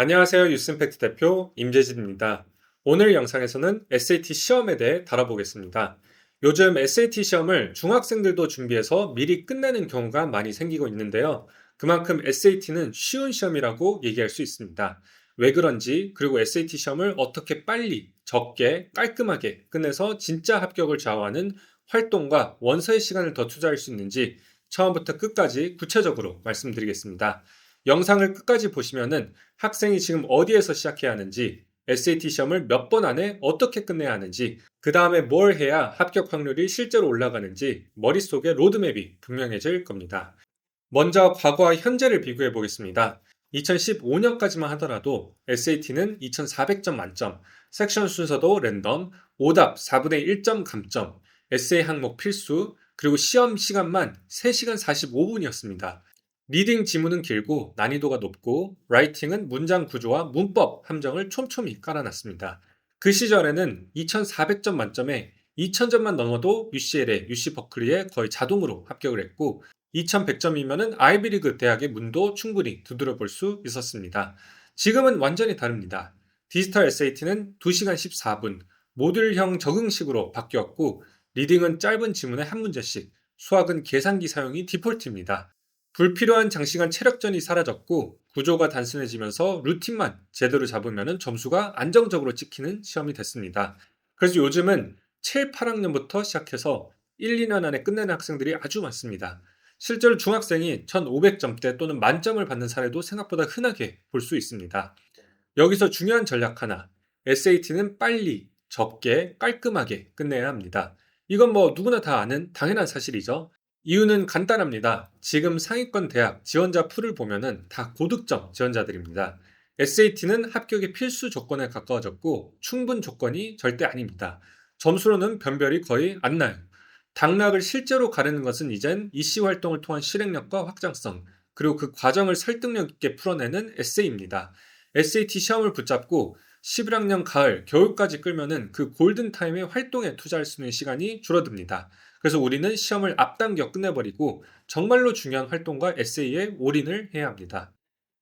안녕하세요. 뉴스임팩트 대표 임재진입니다. 오늘 영상에서는 SAT 시험에 대해 다뤄보겠습니다. 요즘 SAT 시험을 중학생들도 준비해서 미리 끝내는 경우가 많이 생기고 있는데요. 그만큼 SAT는 쉬운 시험이라고 얘기할 수 있습니다. 왜 그런지, 그리고 SAT 시험을 어떻게 빨리, 적게, 깔끔하게 끝내서 진짜 합격을 좌우하는 활동과 원서의 시간을 더 투자할 수 있는지 처음부터 끝까지 구체적으로 말씀드리겠습니다. 영상을 끝까지 보시면은 학생이 지금 어디에서 시작해야 하는지, SAT 시험을 몇 번 안에 어떻게 끝내야 하는지, 그 다음에 뭘 해야 합격 확률이 실제로 올라가는지 머릿속에 로드맵이 분명해질 겁니다. 먼저 과거와 현재를 비교해 보겠습니다. 2015년까지만 하더라도 SAT는 2400점 만점, 섹션 순서도 랜덤, 오답 4분의 1점 감점, 에세이 항목 필수, 그리고 시험 시간만 3시간 45분이었습니다. 리딩 지문은 길고 난이도가 높고 라이팅은 문장 구조와 문법 함정을 촘촘히 깔아놨습니다. 그 시절에는 2400점 만점에 2000점만 넘어도 UCLA, UC 버클리에 거의 자동으로 합격을 했고 2100점이면은 아이비리그 대학의 문도 충분히 두드려 볼 수 있었습니다. 지금은 완전히 다릅니다. 디지털 SAT는 2시간 14분, 모듈형 적응식으로 바뀌었고 리딩은 짧은 지문에 한 문제씩, 수학은 계산기 사용이 디폴트입니다. 불필요한 장시간 체력전이 사라졌고 구조가 단순해지면서 루틴만 제대로 잡으면 점수가 안정적으로 찍히는 시험이 됐습니다. 그래서 요즘은 7, 8학년부터 시작해서 1, 2년 안에 끝내는 학생들이 아주 많습니다. 실제로 중학생이 1500점대 또는 만점을 받는 사례도 생각보다 흔하게 볼 수 있습니다. 여기서 중요한 전략 하나, SAT는 빨리, 적게, 깔끔하게 끝내야 합니다. 이건 뭐 누구나 다 아는 당연한 사실이죠. 이유는 간단합니다. 지금 상위권 대학 지원자 풀을 보면은 다 고득점 지원자들입니다. SAT는 합격의 필수 조건에 가까워졌고 충분 조건이 절대 아닙니다. 점수로는 변별이 거의 안 나요. 당락을 실제로 가르는 것은 이젠 이시 활동을 통한 실행력과 확장성, 그리고 그 과정을 설득력 있게 풀어내는 에세이입니다. SAT 시험을 붙잡고 11학년 가을, 겨울까지 끌면은 그 골든타임의 활동에 투자할 수 있는 시간이 줄어듭니다. 그래서 우리는 시험을 앞당겨 끝내버리고 정말로 중요한 활동과 에세이에 올인을 해야 합니다.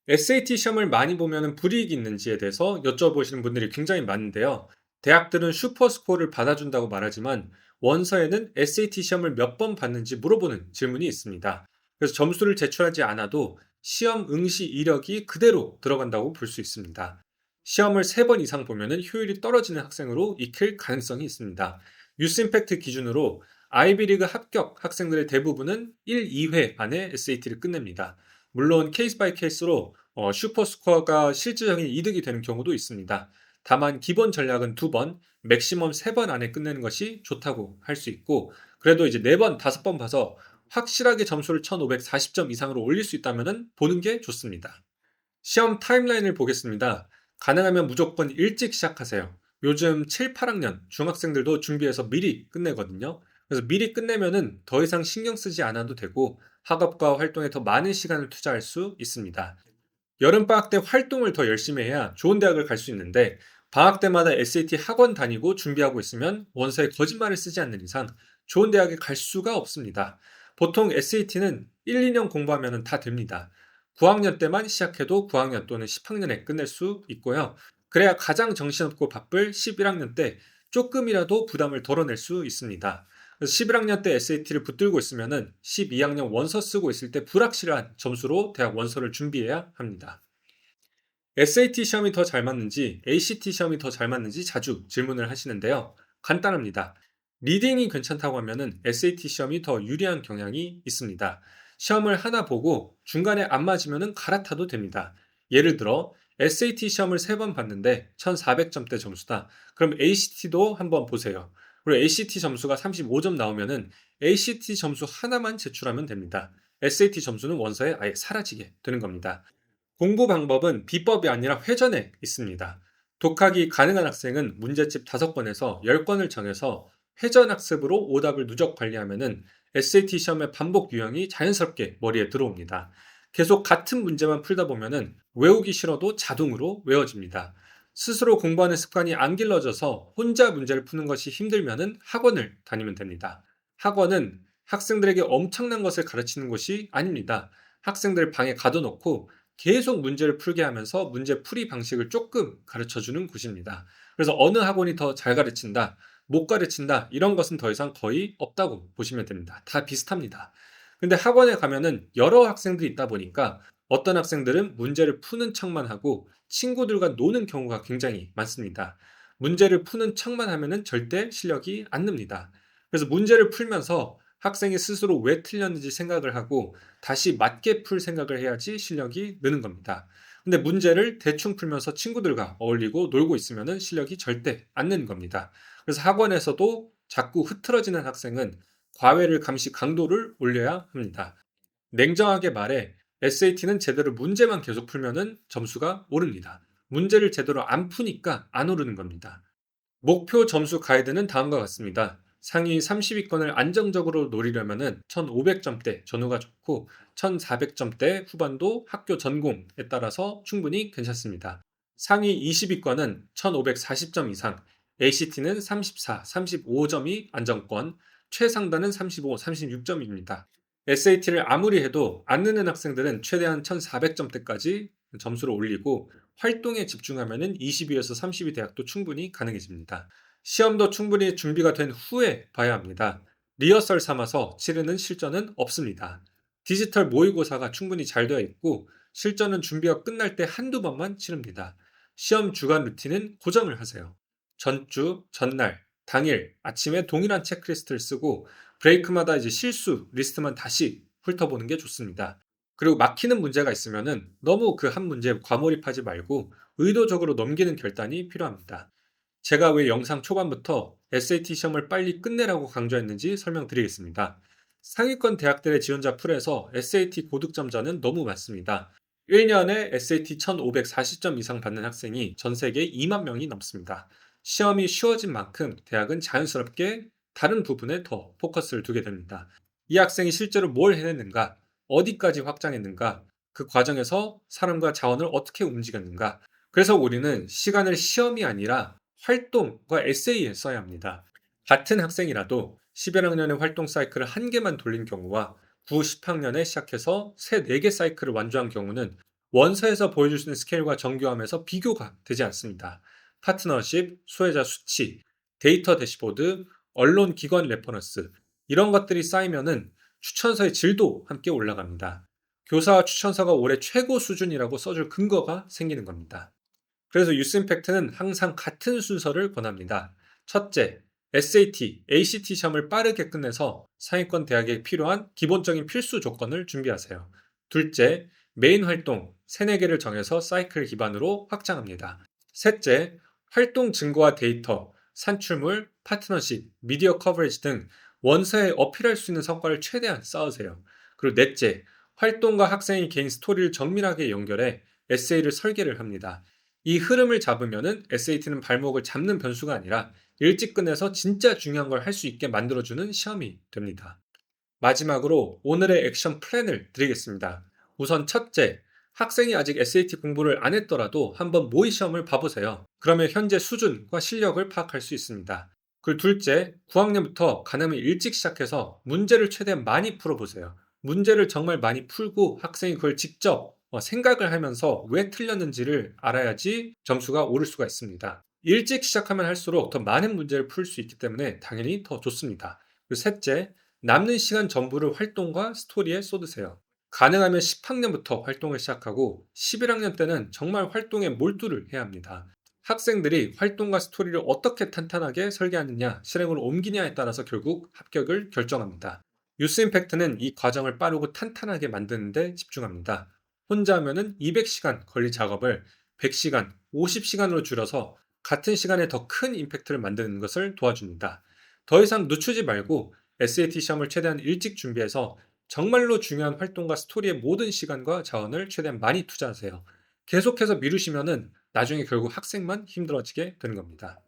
SAT 시험을 많이 보면 불이익이 있는지에 대해서 여쭤보시는 분들이 굉장히 많은데요. 대학들은 슈퍼스코어를 받아준다고 말하지만 원서에는 SAT 시험을 몇 번 봤는지 물어보는 질문이 있습니다. 그래서 점수를 제출하지 않아도 시험 응시 이력이 그대로 들어간다고 볼 수 있습니다. 시험을 3번 이상 보면 효율이 떨어지는 학생으로 익힐 가능성이 있습니다. 뉴스임팩트 기준으로 아이비리그 합격 학생들의 대부분은 1, 2회 안에 SAT를 끝냅니다. 물론 케이스 바이 케이스로 슈퍼스코어가 실질적인 이득이 되는 경우도 있습니다. 다만 기본 전략은 2번, 맥시멈 3번 안에 끝내는 것이 좋다고 할 수 있고 그래도 이제 4번, 5번 봐서 확실하게 점수를 1540점 이상으로 올릴 수 있다면 보는 게 좋습니다. 시험 타임라인을 보겠습니다. 가능하면 무조건 일찍 시작하세요. 요즘 7, 8학년 중학생들도 준비해서 미리 끝내거든요. 그래서 미리 끝내면은 더 이상 신경 쓰지 않아도 되고 학업과 활동에 더 많은 시간을 투자할 수 있습니다. 여름방학 때 활동을 더 열심히 해야 좋은 대학을 갈 수 있는데 방학 때마다 SAT 학원 다니고 준비하고 있으면 원서에 거짓말을 쓰지 않는 이상 좋은 대학에 갈 수가 없습니다. 보통 SAT는 1, 2년 공부하면 다 됩니다. 9학년 때만 시작해도 9학년 또는 10학년에 끝낼 수 있고요. 그래야 가장 정신없고 바쁠 11학년 때 조금이라도 부담을 덜어낼 수 있습니다. 그래서 11학년 때 SAT를 붙들고 있으면 12학년 원서 쓰고 있을 때 불확실한 점수로 대학 원서를 준비해야 합니다. SAT 시험이 더 잘 맞는지 ACT 시험이 더 잘 맞는지 자주 질문을 하시는데요. 간단합니다. 리딩이 괜찮다고 하면 SAT 시험이 더 유리한 경향이 있습니다. 시험을 하나 보고 중간에 안 맞으면 갈아타도 됩니다. 예를 들어 SAT 시험을 3번 봤는데 1400점대 점수다. 그럼 ACT도 한번 보세요. 그리고 ACT 점수가 35점 나오면 ACT 점수 하나만 제출하면 됩니다. SAT 점수는 원서에 아예 사라지게 되는 겁니다. 공부 방법은 비법이 아니라 회전에 있습니다. 독학이 가능한 학생은 문제집 5권에서 10권을 정해서 회전 학습으로 오답을 누적 관리하면 SAT 시험의 반복 유형이 자연스럽게 머리에 들어옵니다. 계속 같은 문제만 풀다 보면 외우기 싫어도 자동으로 외워집니다. 스스로 공부하는 습관이 안 길러져서 혼자 문제를 푸는 것이 힘들면 학원을 다니면 됩니다. 학원은 학생들에게 엄청난 것을 가르치는 곳이 아닙니다. 학생들 방에 가둬놓고 계속 문제를 풀게 하면서 문제 풀이 방식을 조금 가르쳐 주는 곳입니다. 그래서 어느 학원이 더 잘 가르친다, 못 가르친다, 이런 것은 더 이상 거의 없다고 보시면 됩니다. 다 비슷합니다. 근데 학원에 가면은 여러 학생들이 있다 보니까 어떤 학생들은 문제를 푸는 척만 하고 친구들과 노는 경우가 굉장히 많습니다. 문제를 푸는 척만 하면은 절대 실력이 안 늡니다. 그래서 문제를 풀면서 학생이 스스로 왜 틀렸는지 생각을 하고 다시 맞게 풀 생각을 해야지 실력이 느는 겁니다. 근데 문제를 대충 풀면서 친구들과 어울리고 놀고 있으면은 실력이 절대 안 느는 겁니다. 그래서 학원에서도 자꾸 흐트러지는 학생은 과외를 감시 강도를 올려야 합니다. 냉정하게 말해 SAT는 제대로 문제만 계속 풀면은 점수가 오릅니다. 문제를 제대로 안 푸니까 안 오르는 겁니다. 목표 점수 가이드는 다음과 같습니다. 상위 30위권을 안정적으로 노리려면 1500점대 전후가 좋고 1400점대 후반도 학교 전공에 따라서 충분히 괜찮습니다. 상위 20위권은 1540점 이상, ACT는 34, 35점이 안정권, 최상단은 35, 36점입니다. SAT를 아무리 해도 안 느는 학생들은 최대한 1400점대까지 점수를 올리고 활동에 집중하면 20위에서 30위 대학도 충분히 가능해집니다. 시험도 충분히 준비가 된 후에 봐야 합니다. 리허설 삼아서 치르는 실전은 없습니다. 디지털 모의고사가 충분히 잘 되어 있고 실전은 준비가 끝날 때 한두 번만 치릅니다. 시험 주간 루틴은 고정을 하세요. 전주, 전날, 당일, 아침에 동일한 체크리스트를 쓰고 브레이크마다 이제 실수 리스트만 다시 훑어보는 게 좋습니다. 그리고 막히는 문제가 있으면은 너무 그 한 문제에 과몰입하지 말고 의도적으로 넘기는 결단이 필요합니다. 제가 왜 영상 초반부터 SAT 시험을 빨리 끝내라고 강조했는지 설명드리겠습니다. 상위권 대학들의 지원자 풀에서 SAT 고득점자는 너무 많습니다. 1년에 SAT 1540점 이상 받는 학생이 전 세계 2만 명이 넘습니다. 시험이 쉬워진 만큼 대학은 자연스럽게 다른 부분에 더 포커스를 두게 됩니다. 이 학생이 실제로 뭘 해냈는가, 어디까지 확장했는가, 그 과정에서 사람과 자원을 어떻게 움직였는가. 그래서 우리는 시간을 시험이 아니라 활동과 에세이에 써야 합니다. 같은 학생이라도 11학년의 활동 사이클을 한 개만 돌린 경우와 9, 10학년에 시작해서 세, 4개 사이클을 완주한 경우는 원서에서 보여줄 수 있는 스케일과 정교함에서 비교가 되지 않습니다. 파트너십, 수혜자 수치, 데이터 대시보드, 언론 기관 레퍼런스, 이런 것들이 쌓이면은 추천서의 질도 함께 올라갑니다. 교사와 추천서가 올해 최고 수준이라고 써줄 근거가 생기는 겁니다. 그래서 유스임팩트는 항상 같은 순서를 권합니다. 첫째, SAT, ACT 시험을 빠르게 끝내서 상위권 대학에 필요한 기본적인 필수 조건을 준비하세요. 둘째, 메인 활동 3, 4개를 정해서 사이클 기반으로 확장합니다. 셋째, 활동 증거와 데이터, 산출물, 파트너십, 미디어 커버리지 등 원서에 어필할 수 있는 성과를 최대한 쌓으세요. 그리고 넷째, 활동과 학생의 개인 스토리를 정밀하게 연결해 에세이를 설계를 합니다. 이 흐름을 잡으면은 SAT는 발목을 잡는 변수가 아니라 일찍 끝내서 진짜 중요한 걸 할 수 있게 만들어주는 시험이 됩니다. 마지막으로 오늘의 액션 플랜을 드리겠습니다. 우선 첫째, 학생이 아직 SAT 공부를 안 했더라도 한번 모의 시험을 봐보세요. 그러면 현재 수준과 실력을 파악할 수 있습니다. 그리고 둘째, 9학년부터 가능하면 일찍 시작해서 문제를 최대한 많이 풀어보세요. 문제를 정말 많이 풀고 학생이 그걸 직접 생각을 하면서 왜 틀렸는지를 알아야지 점수가 오를 수가 있습니다. 일찍 시작하면 할수록 더 많은 문제를 풀 수 있기 때문에 당연히 더 좋습니다. 그리고 셋째, 남는 시간 전부를 활동과 스토리에 쏟으세요. 가능하면 10학년부터 활동을 시작하고 11학년 때는 정말 활동에 몰두를 해야 합니다. 학생들이 활동과 스토리를 어떻게 탄탄하게 설계하느냐, 실행으로 옮기냐에 따라서 결국 합격을 결정합니다. 유스 임팩트는 이 과정을 빠르고 탄탄하게 만드는 데 집중합니다. 혼자 하면은 200시간 걸릴 작업을 100시간, 50시간으로 줄여서 같은 시간에 더 큰 임팩트를 만드는 것을 도와줍니다. 더 이상 늦추지 말고 SAT 시험을 최대한 일찍 준비해서 정말로 중요한 활동과 스토리의 모든 시간과 자원을 최대한 많이 투자하세요. 계속해서 미루시면은 나중에 결국 학생만 힘들어지게 되는 겁니다.